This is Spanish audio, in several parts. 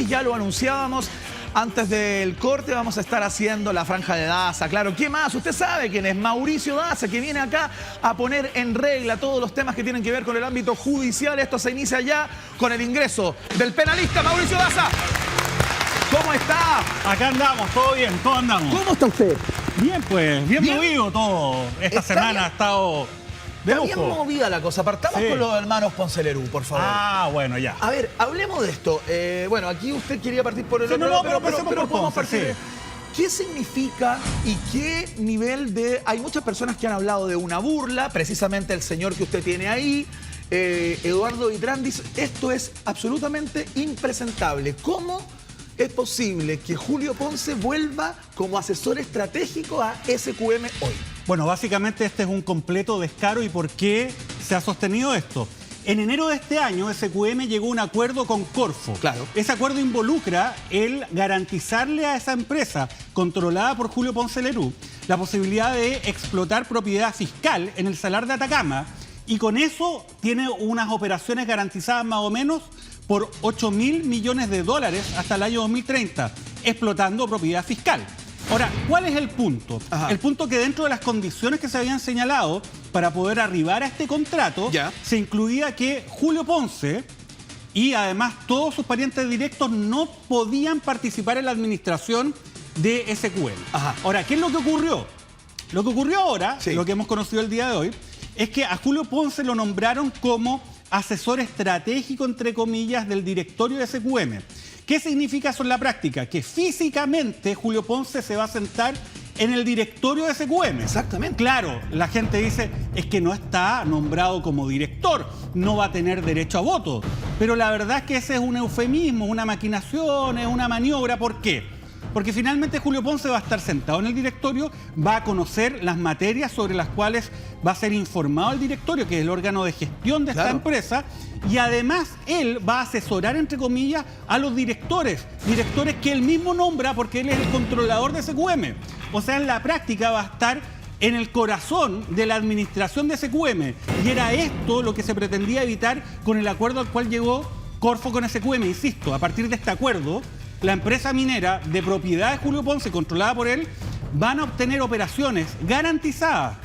ya lo anunciábamos. Antes del corte vamos a estar haciendo la franja de Daza, claro. ¿Qué más? Usted sabe quién es Mauricio Daza, que viene acá a poner en regla todos los temas que tienen que ver con el ámbito judicial. Esto se inicia ya con el ingreso del penalista Mauricio Daza. ¿Cómo está? Acá andamos, todo bien, ¿cómo andamos? ¿Cómo está usted? Bien, pues, bien movido todo. Esta semana ha estado de lujo. Está bien movida la cosa. Partamos con los hermanos Poncelerú, por favor. Ah, bueno, ya. A ver, hablemos de esto. Bueno, aquí usted quería partir por el Sí, otro no, lado, pero podemos partir. sí. ¿Qué significa y qué nivel de...? Hay muchas personas que han hablado de una burla, precisamente el señor que usted tiene ahí, Eduardo Vitrán, dice, esto es absolutamente impresentable. ¿Cómo es posible que Julio Ponce vuelva como asesor estratégico a SQM hoy? Bueno, básicamente este es un completo descaro. ¿Y por qué se ha sostenido esto? En enero de este año, SQM llegó a un acuerdo con Corfo. Claro. Ese acuerdo involucra el garantizarle a esa empresa, controlada por Julio Poncelerú, la posibilidad de explotar propiedad fiscal en el Salar de Atacama. Y con eso tiene unas operaciones garantizadas más o menos por 8.000 millones de dólares hasta el año 2030, explotando propiedad fiscal. Ahora, ¿cuál es el punto? Ajá. El punto que dentro de las condiciones que se habían señalado para poder arribar a este contrato, se incluía que Julio Ponce y además todos sus parientes directos no podían participar en la administración de SQM. Ajá. Ahora, ¿qué es lo que ocurrió? Lo que ocurrió ahora, sí, lo que hemos conocido el día de hoy, es que a Julio Ponce lo nombraron como asesor estratégico, entre comillas, del directorio de SQM. ¿Qué significa eso en la práctica? Que físicamente Julio Ponce se va a sentar en el directorio de SQM. Exactamente. Claro, la gente dice, es que no está nombrado como director, no va a tener derecho a voto. Pero la verdad es que ese es un eufemismo, una maquinación, es una maniobra. ¿Por qué? Porque finalmente Julio Ponce va a estar sentado en el directorio, va a conocer las materias sobre las cuales va a ser informado el directorio, que es el órgano de gestión de esta empresa, y además él va a asesorar, entre comillas, a los directores que él mismo nombra porque él es el controlador de SQM. O sea, en la práctica va a estar en el corazón de la administración de SQM. Y era esto lo que se pretendía evitar con el acuerdo al cual llegó Corfo con SQM. Insisto, a partir de este acuerdo, la empresa minera de propiedad de Julio Ponce, controlada por él, van a obtener operaciones garantizadas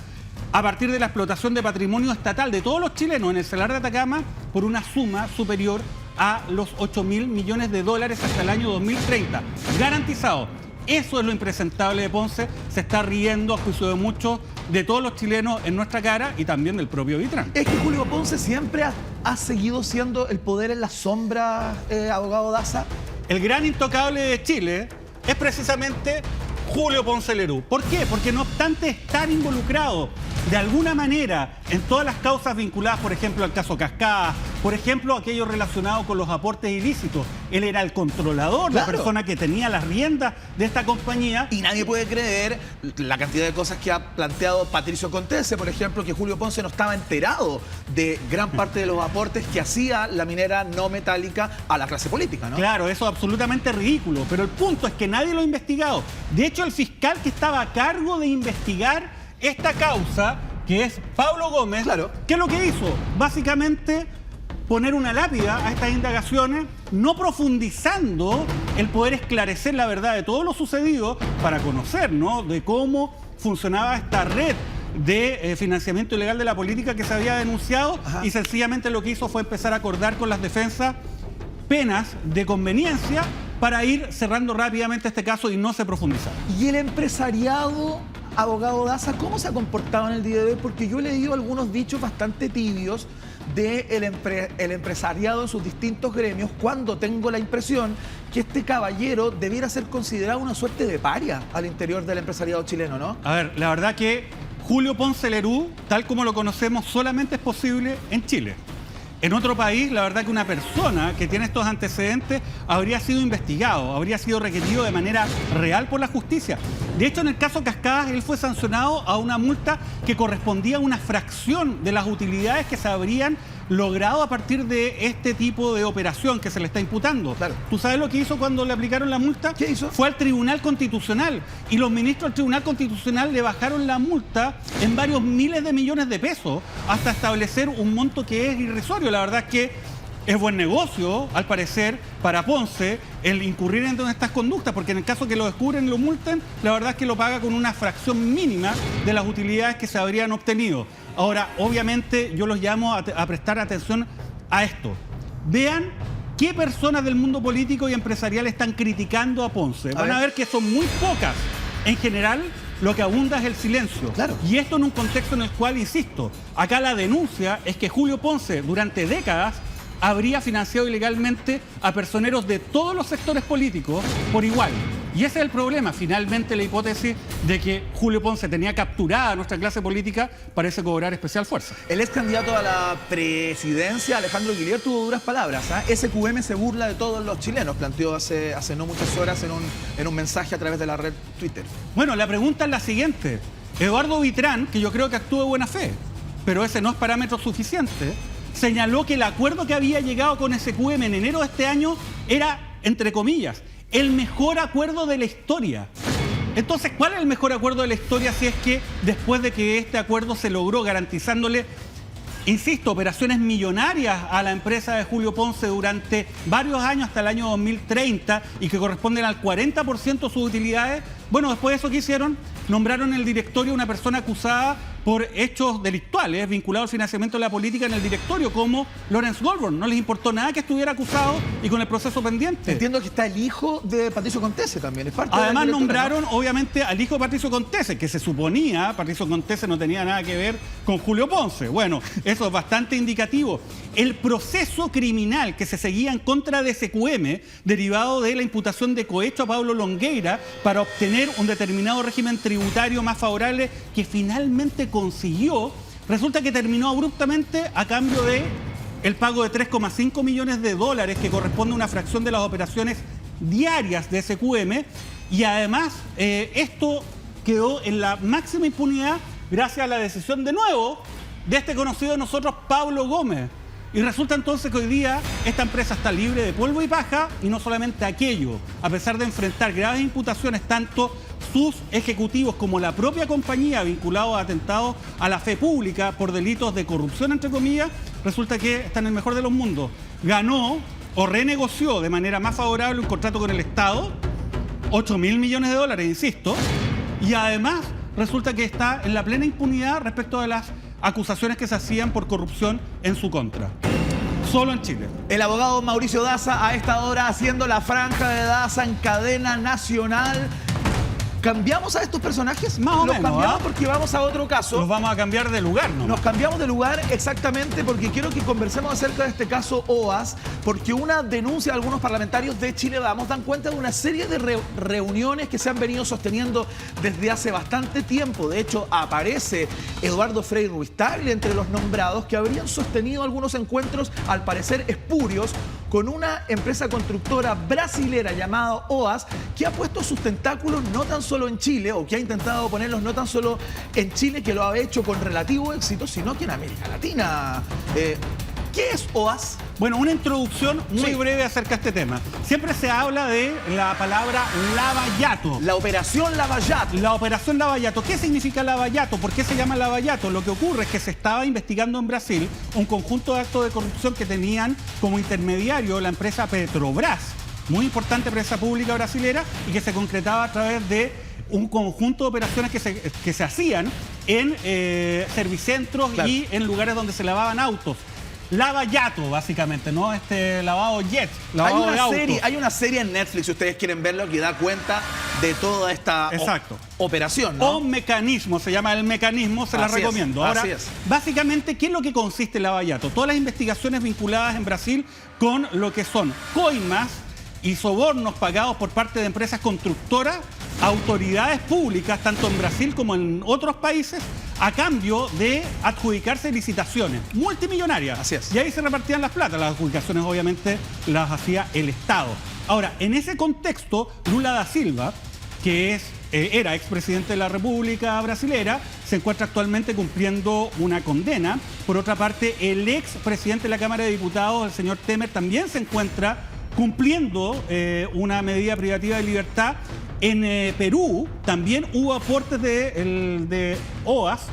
a partir de la explotación de patrimonio estatal de todos los chilenos en el Salar de Atacama por una suma superior a los 8.000 millones de dólares hasta el año 2030. Garantizado. Eso es lo impresentable de Ponce. Se está riendo, a juicio de muchos, de todos los chilenos en nuestra cara y también del propio Vitrán. Es que Julio Ponce siempre ha seguido siendo el poder en la sombra, abogado Daza. El gran intocable de Chile es precisamente Julio Poncelerú. ¿Por qué? Porque no obstante estar involucrado de alguna manera en todas las causas vinculadas, por ejemplo, al caso Cascada, por ejemplo, aquello relacionado con los aportes ilícitos. Él era el controlador, la persona que tenía las riendas de esta compañía. Y nadie puede creer la cantidad de cosas que ha planteado Patricio Contese, por ejemplo, que Julio Ponce no estaba enterado de gran parte de los aportes que hacía la minera no metálica a la clase política, ¿no? Claro, eso es absolutamente ridículo, pero el punto es que nadie lo ha investigado. De hecho, el fiscal que estaba a cargo de investigar esta causa, que es Pablo Gómez, ¿qué es lo que hizo? Básicamente poner una lápida a estas indagaciones, no profundizando el poder esclarecer la verdad de todo lo sucedido para conocer, ¿no?, de cómo funcionaba esta red de financiamiento ilegal de la política que se había denunciado. Y sencillamente lo que hizo fue empezar a acordar con las defensas penas de conveniencia para ir cerrando rápidamente este caso y no se profundizar. ¿Y el empresariado, abogado Daza, cómo se ha comportado en el día de hoy? Porque yo he leído algunos dichos bastante tibios del empresariado en sus distintos gremios, cuando tengo la impresión que este caballero debiera ser considerado una suerte de paria al interior del empresariado chileno, ¿no? A ver, la verdad que Julio Poncelerú, tal como lo conocemos, solamente es posible en Chile. En otro país, la verdad que una persona que tiene estos antecedentes habría sido investigado, habría sido requerido de manera real por la justicia. De hecho, en el caso Cascadas, él fue sancionado a una multa que correspondía a una fracción de las utilidades que se habrían logrado a partir de este tipo de operación que se le está imputando. Claro. ¿Tú sabes lo que hizo cuando le aplicaron la multa? ¿Qué hizo? Fue al Tribunal Constitucional y los ministros del Tribunal Constitucional le bajaron la multa en varios miles de millones de pesos hasta establecer un monto que es irrisorio. La verdad es que es buen negocio, al parecer, para Ponce el incurrir en estas conductas, porque en el caso que lo descubren y lo multen, la verdad es que lo paga con una fracción mínima de las utilidades que se habrían obtenido. Ahora, obviamente, yo los llamo a prestar atención a esto. Vean qué personas del mundo político y empresarial están criticando a Ponce. Van a ver que son muy pocas. En general, lo que abunda es el silencio. Claro. Y esto en un contexto en el cual, insisto, acá la denuncia es que Julio Ponce, durante décadas, habría financiado ilegalmente a personeros de todos los sectores políticos por igual. Y ese es el problema. Finalmente, la hipótesis de que Julio Ponce tenía capturada a nuestra clase política parece cobrar especial fuerza. El ex candidato a la presidencia, Alejandro Guillier, tuvo duras palabras. SQM se burla de todos los chilenos, planteó hace no muchas horas en un mensaje a través de la red Twitter. Bueno, la pregunta es la siguiente. Eduardo Vitrán, que yo creo que actuó de buena fe, pero ese no es parámetro suficiente, señaló que el acuerdo que había llegado con SQM en enero de este año era, entre comillas, el mejor acuerdo de la historia. Entonces, ¿cuál es el mejor acuerdo de la historia si es que después de que este acuerdo se logró garantizándole, insisto, operaciones millonarias a la empresa de Julio Ponce durante varios años hasta el año 2030 y que corresponden al 40% de sus utilidades? Bueno, después de eso, ¿qué hicieron? Nombraron en el directorio una persona acusada por hechos delictuales vinculados al financiamiento de la política en el directorio, como Lawrence Goldborn. No les importó nada que estuviera acusado y con el proceso pendiente. Entiendo que está el hijo de Patricio Contese también, es parte Además, de la directora, nombraron, ¿no? obviamente, al hijo de Patricio Contese, que se suponía, Patricio Contese no tenía nada que ver con Julio Ponce. Bueno, eso es bastante indicativo. El proceso criminal que se seguía en contra de SQM, derivado de la imputación de cohecho a Pablo Longueira para obtener un determinado régimen tributario más favorable que finalmente consiguió, resulta que terminó abruptamente a cambio de el pago de 3,5 millones de dólares que corresponde a una fracción de las operaciones diarias de SQM, y además esto quedó en la máxima impunidad gracias a la decisión de nuevo de este conocido de nosotros, Pablo Gómez. Y resulta entonces que hoy día esta empresa está libre de polvo y paja, y no solamente aquello, a pesar de enfrentar graves imputaciones, tanto sus ejecutivos como la propia compañía vinculados a atentados a la fe pública por delitos de corrupción, entre comillas, resulta que está en el mejor de los mundos. Ganó o renegoció de manera más favorable un contrato con el Estado, 8.000 millones de dólares, insisto, y además resulta que está en la plena impunidad respecto de las acusaciones que se hacían por corrupción en su contra. Solo en Chile. El abogado Mauricio Daza a esta hora haciendo la franja de Daza en cadena nacional. ¿Cambiamos a estos personajes? Más o Los menos, cambiamos ¿ah? porque vamos a otro caso. Los vamos a cambiar de lugar, ¿no? Nos cambiamos de lugar exactamente porque quiero que conversemos acerca de este caso OAS, porque una denuncia de algunos parlamentarios de Chile Vamos dan cuenta de una serie de reuniones que se han venido sosteniendo desde hace bastante tiempo. De hecho, aparece Eduardo Frei Ruiz-Tagle entre los nombrados, que habrían sostenido algunos encuentros, al parecer espurios, con una empresa constructora brasilera llamada OAS, que ha puesto sus tentáculos no tan solo en Chile, o que ha intentado ponerlos no tan solo en Chile, que lo ha hecho con relativo éxito, sino que en América Latina. ¿Qué es OAS? Bueno, una introducción muy breve acerca de este tema. Siempre se habla de la palabra lavallato. La operación Lavallato. La operación Lavallato. ¿Qué significa Lavallato? ¿Por qué se llama Lavallato? Lo que ocurre es que se estaba investigando en Brasil un conjunto de actos de corrupción que tenían como intermediario la empresa Petrobras, muy importante empresa pública brasilera, y que se concretaba a través de un conjunto de operaciones que se hacían en servicentros, claro, y en lugares donde se lavaban autos. Lavallato, básicamente, ¿no? Lavado jet, lavado de autos. Hay una serie en Netflix, si ustedes quieren verlo, que da cuenta de toda esta operación, ¿no? O mecanismo, se llama El Mecanismo, se la recomiendo. Ahora, básicamente, ¿qué es lo que consiste el lavallato? Todas las investigaciones vinculadas en Brasil con lo que son coimas y sobornos pagados por parte de empresas constructoras, autoridades públicas, tanto en Brasil como en otros países, a cambio de adjudicarse licitaciones multimillonarias. Así es. Y ahí se repartían las plata. Las adjudicaciones, obviamente, las hacía el Estado. Ahora, en ese contexto, Lula da Silva, que era expresidente de la República Brasilera, se encuentra actualmente cumpliendo una condena. Por otra parte, el expresidente de la Cámara de Diputados, el señor Temer, también se encuentra cumpliendo una medida privativa de libertad. En Perú también hubo aportes de OAS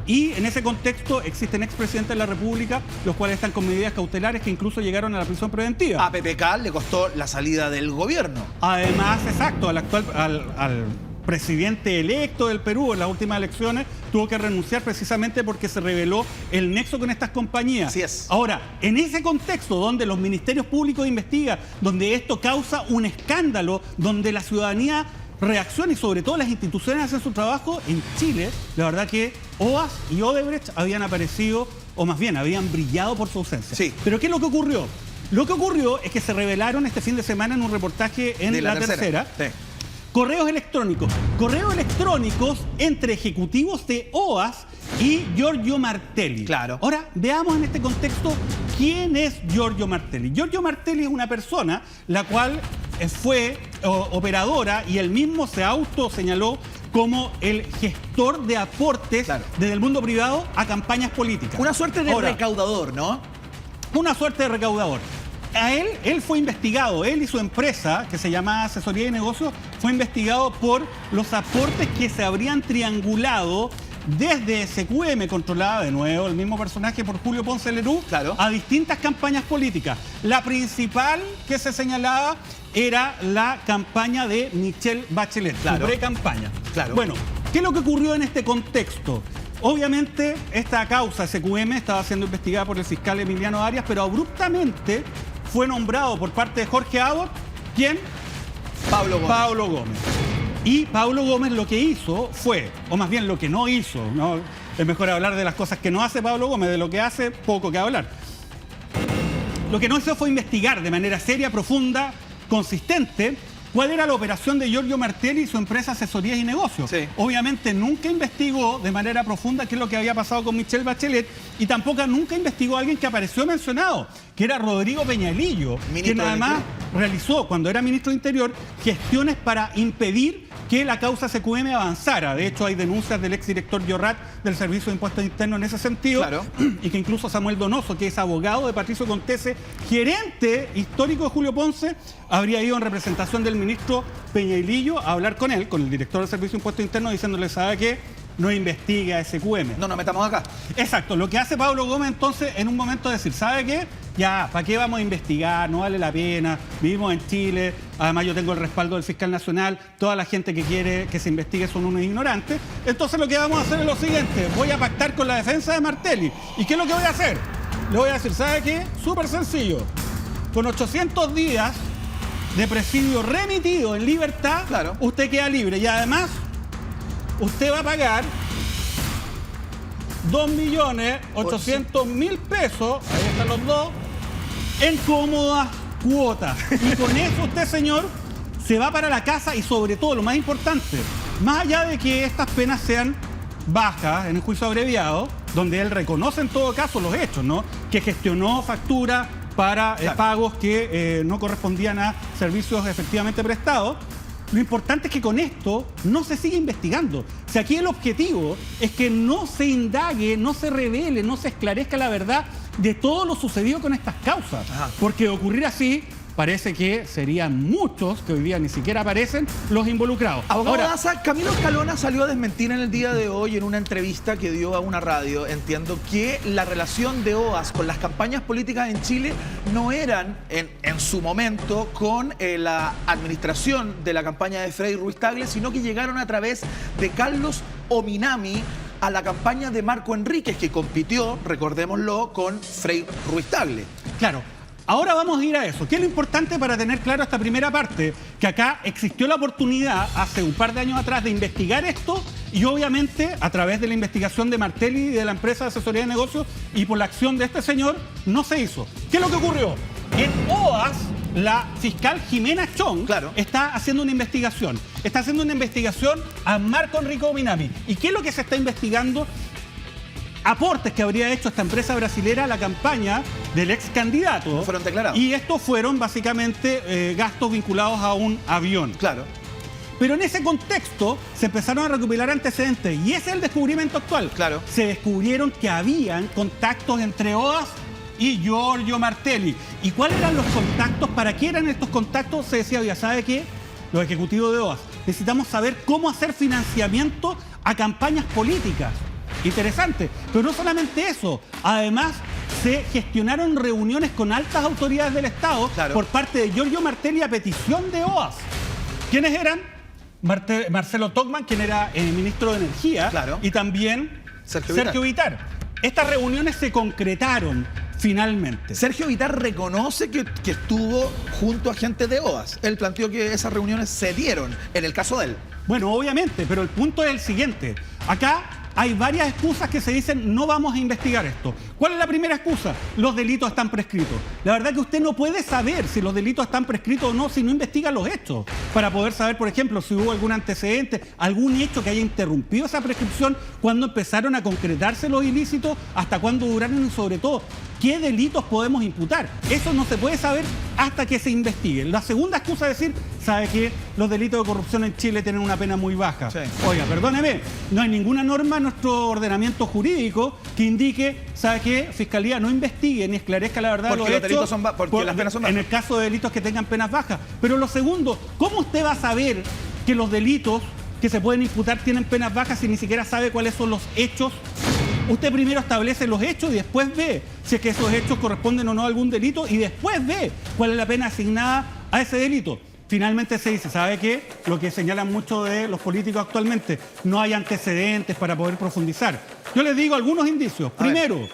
Y en ese contexto existen expresidentes de la República, los cuales están con medidas cautelares que incluso llegaron a la prisión preventiva. A PPK le costó la salida del gobierno. Además, exacto, al presidente electo del Perú en las últimas elecciones tuvo que renunciar precisamente porque se reveló el nexo con estas compañías. Así es. Ahora, en ese contexto donde los ministerios públicos investigan, donde esto causa un escándalo, donde la ciudadanía reacciona y sobre todo las instituciones hacen su trabajo, en Chile, la verdad que OAS y Odebrecht habían aparecido, o más bien habían brillado por su ausencia. Sí. Pero ¿qué es lo que ocurrió? Lo que ocurrió es que se revelaron este fin de semana en un reportaje en La Tercera. Sí. Correos electrónicos entre ejecutivos de OAS y Giorgio Martelli. Claro. Ahora, veamos en este contexto quién es Giorgio Martelli. Giorgio Martelli es una persona la cual fue operadora y él mismo se autoseñaló como el gestor de aportes desde el mundo privado a campañas políticas. Una suerte de recaudador, ¿no? Una suerte de recaudador. A él fue investigado, él y su empresa, que se llama Asesoría de Negocios, fue investigado por los aportes que se habrían triangulado desde SQM, controlada de nuevo el mismo personaje por Julio Ponce Lerú, a distintas campañas políticas. La principal que se señalaba era la campaña de Michelle Bachelet, su pre-campaña. Bueno, ¿qué es lo que ocurrió en este contexto? Obviamente, esta causa SQM estaba siendo investigada por el fiscal Emiliano Arias, pero abruptamente fue nombrado por parte de Jorge Abbott, ¿quién? Pablo Gómez. Y Pablo Gómez lo que hizo fue, o más bien lo que no hizo, ¿no? Es mejor hablar de las cosas que no hace Pablo Gómez, de lo que hace, poco que hablar. Lo que no hizo fue investigar de manera seria, profunda, consistente, cuál era la operación de Giorgio Martelli y su empresa Asesorías y Negocios. Sí. Obviamente nunca investigó de manera profunda qué es lo que había pasado con Michelle Bachelet y tampoco nunca investigó a alguien que apareció mencionado, que era Rodrigo Peñalillo, quien además realizó, cuando era ministro de Interior, gestiones para impedir que la causa SQM avanzara. De hecho, hay denuncias del exdirector Llorat del Servicio de Impuestos Internos en ese sentido, y que incluso Samuel Donoso, que es abogado de Patricio Contese, gerente histórico de Julio Ponce, habría ido en representación del ministro Peñalillo a hablar con él, con el director del Servicio de Impuestos Internos, diciéndole, ¿sabe qué? No investigue a SQM. No nos metamos acá. Exacto. Lo que hace Pablo Gómez entonces en un momento es decir, ¿sabe qué? Ya, ¿para qué vamos a investigar? No vale la pena. Vivimos en Chile. Además yo tengo el respaldo del fiscal nacional. Toda la gente que quiere que se investigue son unos ignorantes. Entonces lo que vamos a hacer es lo siguiente. Voy a pactar con la defensa de Martelli. ¿Y qué es lo que voy a hacer? Le voy a decir, ¿sabe qué? Súper sencillo. Con 800 días de presidio remitido en libertad, usted queda libre. Y además, usted va a pagar 2.800.000 pesos, ahí están los dos, en cómodas cuotas. Y con eso usted, señor, se va para la casa y sobre todo, lo más importante, más allá de que estas penas sean bajas en el juicio abreviado, donde él reconoce en todo caso los hechos, ¿no? Que gestionó factura para pagos que no correspondían a servicios efectivamente prestados. Lo importante es que con esto no se sigue investigando. O sea, aquí el objetivo es que no se indague, no se revele, no se esclarezca la verdad de todo lo sucedido con estas causas. Porque ocurrir así, parece que serían muchos, que hoy día ni siquiera aparecen, los involucrados. Abogado Daza, Camilo Escalona salió a desmentir en el día de hoy en una entrevista que dio a una radio, entiendo, que la relación de OAS con las campañas políticas en Chile no eran, en su momento, con la administración de la campaña de Frei Ruiz-Tagle, sino que llegaron a través de Carlos Ominami a la campaña de Marco Enríquez, que compitió, recordémoslo, con Frei Ruiz-Tagle. Claro. Ahora vamos a ir a eso. ¿Qué es lo importante para tener claro esta primera parte? Que acá existió la oportunidad hace un par de años atrás de investigar esto y obviamente a través de la investigación de Martelli y de la empresa de asesoría de negocios y por la acción de este señor no se hizo. ¿Qué es lo que ocurrió? En OAS, la fiscal Jimena Chong está haciendo una investigación. Está haciendo una investigación a Marco Enrique Ominami. ¿Y qué es lo que se está investigando? Aportes que habría hecho esta empresa brasilera a la campaña del ex candidato. Fueron declarados. Y estos fueron básicamente gastos vinculados a un avión. Claro. Pero en ese contexto se empezaron a recopilar antecedentes y ese es el descubrimiento actual. Claro. Se descubrieron que habían contactos entre OAS y Giorgio Martelli. ¿Y cuáles eran los contactos? ¿Para qué eran estos contactos? Se decía, ya sabe qué, los ejecutivos de OAS, necesitamos saber cómo hacer financiamiento a campañas políticas. Interesante. Pero no solamente eso, además se gestionaron reuniones con altas autoridades del Estado por parte de Giorgio Martelli a petición de OAS. ¿Quiénes eran? Marcelo Togman, quien era ministro de Energía, y también Sergio Vittar. Estas reuniones se concretaron finalmente. Sergio Vittar reconoce que estuvo junto a gente de OAS. Él planteó que esas reuniones se dieron en el caso de él. Bueno, obviamente, pero el punto es el siguiente. Acá hay varias excusas que se dicen no vamos a investigar esto. ¿Cuál es la primera excusa? Los delitos están prescritos. La verdad que usted no puede saber si los delitos están prescritos o no si no investiga los hechos. Para poder saber, por ejemplo, si hubo algún antecedente, algún hecho que haya interrumpido esa prescripción, cuándo empezaron a concretarse los ilícitos, hasta cuándo duraron y sobre todo, ¿qué delitos podemos imputar? Eso no se puede saber hasta que se investigue. La segunda excusa es decir, ¿sabe qué? Los delitos de corrupción en Chile tienen una pena muy baja. Sí. Oiga, perdóneme, no hay ninguna norma en nuestro ordenamiento jurídico que indique, ¿sabe qué? Fiscalía no investigue ni esclarezca la verdad de los hechos. Porque las penas son bajas. En el caso de delitos que tengan penas bajas. Pero lo segundo, ¿cómo usted va a saber que los delitos que se pueden imputar tienen penas bajas si ni siquiera sabe cuáles son los hechos? Usted primero establece los hechos y después ve si es que esos hechos corresponden o no a algún delito y después ve cuál es la pena asignada a ese delito. Finalmente se dice, ¿sabe qué? Lo que señalan muchos de los políticos actualmente, no hay antecedentes para poder profundizar. Yo les digo algunos indicios. Primero,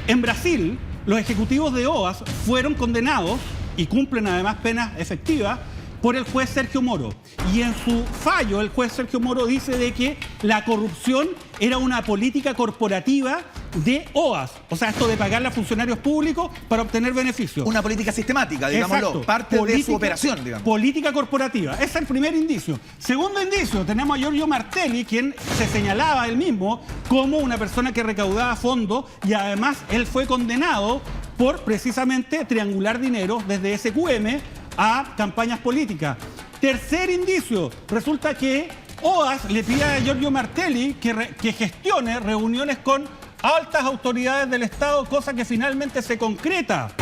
en Brasil, los ejecutivos de OAS fueron condenados y cumplen además penas efectivas por el juez Sergio Moro. Y en su fallo, el juez Sergio Moro dice de que la corrupción era una política corporativa de OAS. O sea, esto de pagarle a funcionarios públicos para obtener beneficios. Una política sistemática, digámoslo. Exacto. Parte de su operación, digamos. Política corporativa. Ese es el primer indicio. Segundo indicio, tenemos a Giorgio Martelli, quien se señalaba él mismo como una persona que recaudaba fondos y además él fue condenado por precisamente triangular dinero desde SQM a campañas políticas. Tercer indicio, resulta que OAS le pide a Giorgio Martelli que gestione reuniones con altas autoridades del Estado, cosa que finalmente se concreta.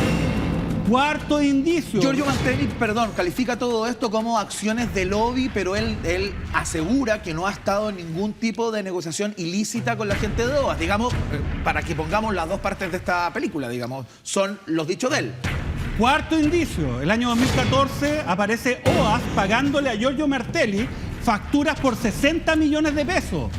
Cuarto indicio. Giorgio Martelli, califica todo esto como acciones de lobby, pero él asegura que no ha estado en ningún tipo de negociación ilícita con la gente de OAS. Digamos, para que pongamos las dos partes de esta película, digamos, son los dichos de él. Cuarto indicio, el año 2014 aparece OAS pagándole a Giorgio Martelli facturas por 60 millones de pesos.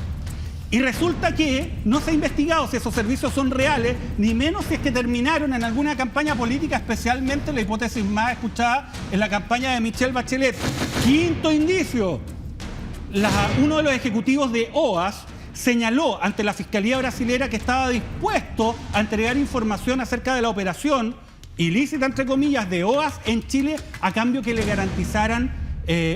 Y resulta que no se ha investigado si esos servicios son reales, ni menos si es que terminaron en alguna campaña política, especialmente la hipótesis más escuchada en la campaña de Michelle Bachelet. Quinto indicio, uno de los ejecutivos de OAS señaló ante la Fiscalía brasilera que estaba dispuesto a entregar información acerca de la operación ilícita, entre comillas, de OAS en Chile a cambio que le garantizaran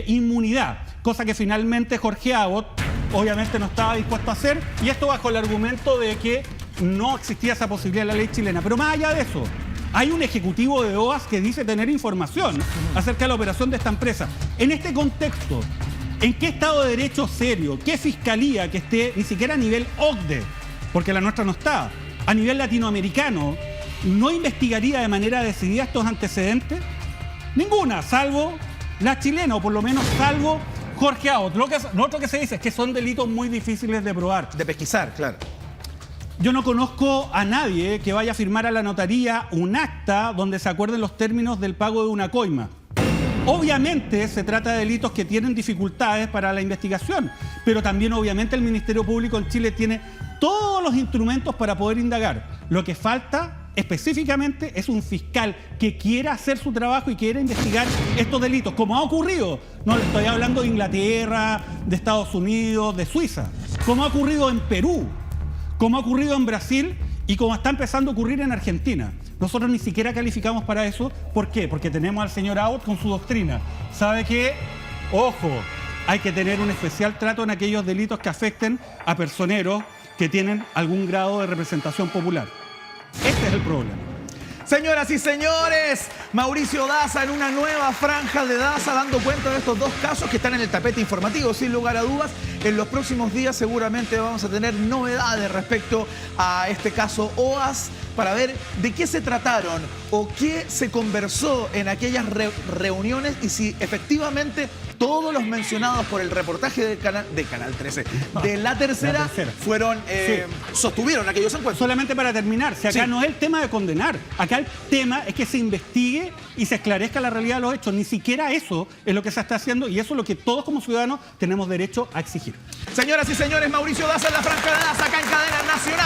inmunidad, cosa que finalmente Jorge Abbott obviamente no estaba dispuesto a hacer, y esto bajo el argumento de que no existía esa posibilidad en la ley chilena. Pero más allá de eso, hay un ejecutivo de OAS que dice tener información acerca de la operación de esta empresa. En este contexto, ¿en qué Estado de Derecho serio, qué fiscalía que esté ni siquiera a nivel OCDE, porque la nuestra no está, a nivel latinoamericano, no investigaría de manera decidida estos antecedentes? Ninguna, salvo la chilena, o por lo menos salvo Jorge Abbott. Lo otro que se dice es que son delitos muy difíciles de probar. De pesquisar, claro. Yo no conozco a nadie que vaya a firmar a la notaría un acta donde se acuerden los términos del pago de una coima. Obviamente se trata de delitos que tienen dificultades para la investigación, pero también obviamente el Ministerio Público en Chile tiene todos los instrumentos para poder indagar. Lo que falta específicamente es un fiscal que quiera hacer su trabajo y quiera investigar estos delitos, como ha ocurrido. No le estoy hablando de Inglaterra, de Estados Unidos, de Suiza, como ha ocurrido en Perú, como ha ocurrido en Brasil y como está empezando a ocurrir en Argentina. Nosotros ni siquiera calificamos para eso. ¿Por qué? Porque tenemos al señor Abbott con su doctrina. ¿Sabe qué? Ojo, hay que tener un especial trato en aquellos delitos que afecten a personeros que tienen algún grado de representación popular. Este es el problema. Señoras y señores, Mauricio Daza en una nueva franja de Daza, dando cuenta de estos dos casos que están en el tapete informativo. Sin lugar a dudas, en los próximos días seguramente vamos a tener novedades respecto a este caso OAS para ver de qué se trataron o qué se conversó en aquellas reuniones y si efectivamente todos los mencionados por el reportaje de Canal 13, de La Tercera, fueron, sostuvieron aquellos encuentros. Solamente para terminar, si acá no es el tema de condenar, acá el tema es que se investigue y se esclarezca la realidad de los hechos. Ni siquiera eso es lo que se está haciendo y eso es lo que todos como ciudadanos tenemos derecho a exigir. Señoras y señores, Mauricio Daza en la franja de Daza, acá en Cadena Nacional.